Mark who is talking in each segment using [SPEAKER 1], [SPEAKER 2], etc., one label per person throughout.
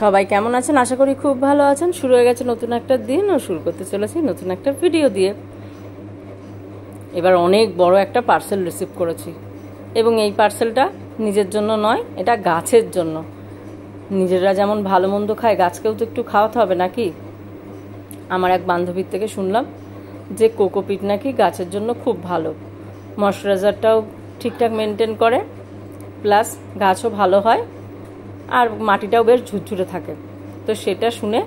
[SPEAKER 1] সবাই কেমন আছেন? আশা করি খুব ভালো আছেন। শুরু হয়ে গেছে নতুন একটা দিন ও শুরু করতে চলেছি নতুন একটা ভিডিও দিয়ে। এবার অনেক বড় একটা পার্সেল রিসিভ করেছি এবং এই পার্সেলটা নিজের জন্য নয়, এটা গাছের জন্য। নিজেরা যেমন ভালো মন্দ খায়, গাছকেও তো একটু খাওয়াতে হবে নাকি। আমার এক বান্ধবীর থেকে শুনলাম যে কোকোপিট নাকি গাছের জন্য খুব ভালো, ময়শ্চারাইজারটাও ঠিকঠাক মেনটেন করে, প্লাস গাছও ভালো হয় আর মাটিটাও বেশ ঝুরঝুরে থাকে। তো সেটা শুনে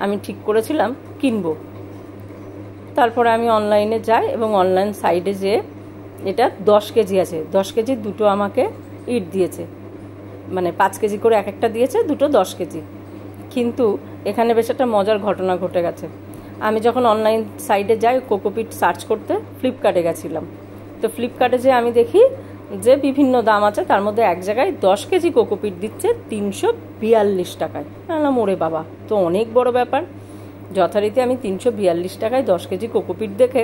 [SPEAKER 1] আমি ঠিক করেছিলাম কিনবো। তারপরে আমি অনলাইনে যাই এবং অনলাইন সাইটে যেয়ে এটা 10 কেজি আছে, 10 কেজি দুটো আমাকে ইট দিয়েছে, মানে 5 কেজি করে এক একটা দিয়েছে, দুটো 10 কেজি। কিন্তু এখানে বেশ একটা মজার ঘটনা ঘটে গেছে। আমি যখন অনলাইন সাইটে যাই কোকোপিট সার্চ করতে, ফ্লিপকার্টে গেছিলাম। তো ফ্লিপকার্টে যে আমি দেখি যে বিভিন্ন দাম আছে, তার মধ্যে এক জায়গায় 10 কেজি কোকোপিট দিচ্ছে 342 টাকায়। না মোরে বাবা, তো অনেক বড় ব্যাপার। যথারীতি আমি 342 টাকায় 10 কেজি কোকোপিট দেখে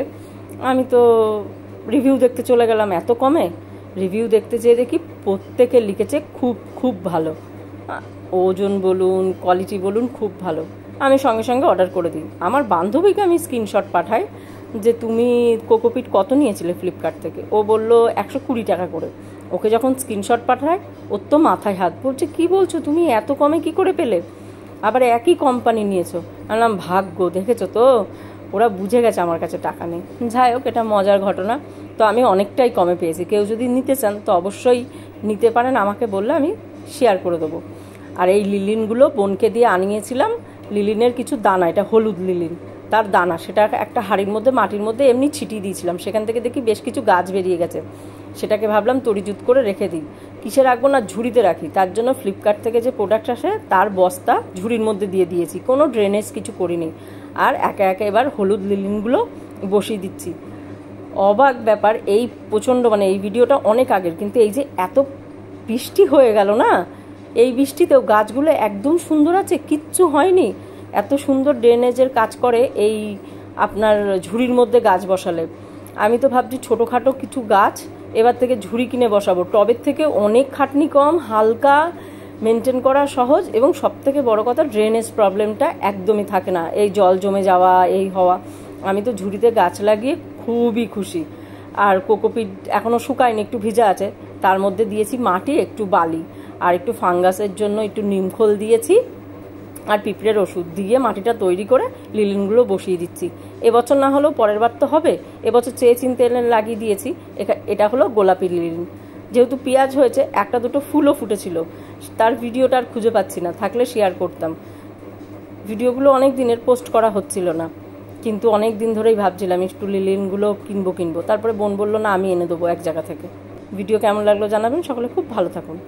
[SPEAKER 1] আমি তো রিভিউ দেখতে চলে গেলাম। এত কমে রিভিউ দেখতে যেয়ে দেখি প্রত্যেকে লিখেছে খুব খুব ভালো, ওজন বলুন কোয়ালিটি বলুন খুব ভালো। আমি সঙ্গে সঙ্গে অর্ডার করে দিই। আমার বান্ধবীকে আমি স্ক্রিনশট পাঠাই যে তুমি কোকোপিট কত নিয়েছিলে ফ্লিপকার্ট থেকে। ও বললো 120 টাকা করে। ওকে যখন স্ক্রিনশট পাঠায় ওর তো মাথায় হাত, বলছে কী বলছো তুমি, এত কমে কি করে পেলে, আবার একই কোম্পানি নিয়েছো। বললাম ভাগ্য, দেখেছো তো, ওরা বুঝে গেছে আমার কাছে টাকা নেই। যাই হোক, এটা মজার ঘটনা। তো আমি অনেকটাই কমে পেয়েছি। কেউ যদি নিতে চান তো অবশ্যই নিতে পারেন, আমাকে বললে আমি শেয়ার করে দেবো। আর এই লিলিনগুলো বোনকে দিয়ে আনিয়েছিলাম, লিলিনের কিছু দানা, এটা হলুদ লিলিন, তার দানা, সেটা একটা হাঁড়ির মধ্যে মাটির মধ্যে এমনি ছিটিয়ে দিয়েছিলাম। সেখান থেকে দেখি বেশ কিছু গাছ বেরিয়ে গেছে। সেটাকে ভাবলাম তরিজুত করে রেখে দিই। কিসে রাখবো না, ঝুড়িতে রাখি। তার জন্য ফ্লিপকার্ট থেকে যে প্রোডাক্ট আসে তার বস্তা ঝুড়ির মধ্যে দিয়ে দিয়েছি, কোনো ড্রেনেজ কিছু করিনি। আর একে একে এবার হলুদ লিলিনগুলো বসিয়ে দিচ্ছি। অবাক ব্যাপার, এই প্রচণ্ড, মানে এই ভিডিওটা অনেক আগের, কিন্তু এই যে এত বৃষ্টি হয়ে গেল না, এই বৃষ্টিতেও গাছগুলো একদম সুন্দর আছে, কিচ্ছু হয়নি। এত সুন্দর ড্রেনেজের কাজ করে এই আপনার ঝুড়ির মধ্যে গাছ বসালে। আমি তো ভাবছি ছোটোখাটো কিছু গাছ এবার থেকে ঝুড়ি কিনে বসাবো। টবের থেকে অনেক খাটনি কম, হালকা, মেনটেন করা সহজ, এবং সবথেকে বড় কথা ড্রেনেজ প্রবলেমটা একদমই থাকে না, এই জল জমে যাওয়া, এই হওয়া। আমি তো ঝুড়িতে গাছ লাগিয়ে খুবই খুশি। আর কোকোপিট এখনও শুকায়নি, একটু ভিজা আছে। তার মধ্যে দিয়েছি মাটি, একটু বালি, আর একটু ফাঙ্গাসের জন্য একটু নিমখোল দিয়েছি, আর পিঁপড়ের ওষুধ দিয়ে মাটিটা তৈরি করে লিলিনগুলো বসিয়ে দিচ্ছি। এবছর না হলেও পরের বার তো হবে। এবছর চেয়ে চিনতে এনে লাগিয়ে দিয়েছি। এটা হলো গোলাপি লিলিন। যেহেতু পেঁয়াজ হয়েছে, একটা দুটো ফুলও ফুটেছিল, তার ভিডিওটা আর খুঁজে পাচ্ছি না, থাকলে শেয়ার করতাম। ভিডিওগুলো অনেক দিনের পোস্ট করা হচ্ছিল না, কিন্তু অনেক দিন ধরেই ভাবছিলাম একটু লিলিনগুলো কিনবো। তারপরে বোন বললো না, আমি এনে দেবো এক জায়গা থেকে। ভিডিও কেমন লাগলো জানাবেন। সকলে খুব ভালো থাকুন।